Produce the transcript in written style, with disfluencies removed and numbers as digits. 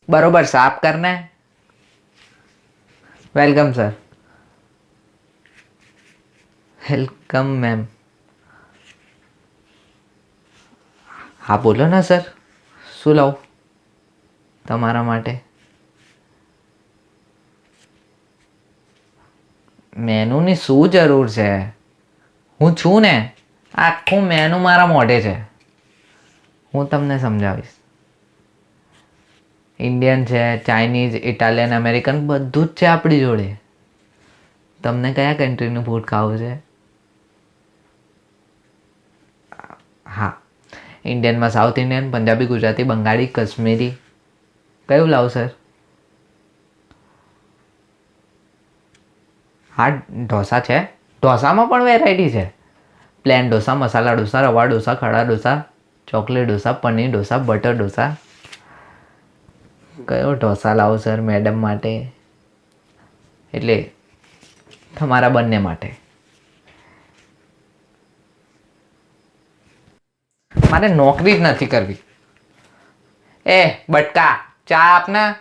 बरोबर साफ करना है. Welcome sir. Welcome ma'am. હા બોલો ને સર, શું લાવું તમારા માટે? મેનુની શું જરૂર છે? હું છું ને, આખું મેનુ મારા મોઢે છે. હું તમને સમજાવીશ. ઇન્ડિયન છે, ચાઇનીઝ, ઇટાલિયન, અમેરિકન બધું જ છે આપણી જોડે. તમને કયા કન્ટ્રીનું ફૂડ ખાવું છે? હા, ઇન્ડિયનમાં સાઉથ ઇન્ડિયન, પંજાબી, ગુજરાતી, બંગાળી, કાશ્મીરી કયું લાવું સર? હા ઢોસા છે. ઢોસામાં પણ વેરાયટી છે. પ્લેન ઢોસા, મસાલા ઢોસા, રવા ઢોસા, ખડા ઢોસા, ચોકલેટ ઢોસા, પનીર ઢોસા, બટર ઢોસા. કયો ઢોસા લાવો સર મેડમ માટે? એટલે તમારા બંને માટે. મારે નોકરી જ નથી કરવી. એ બટકા ચા આપને.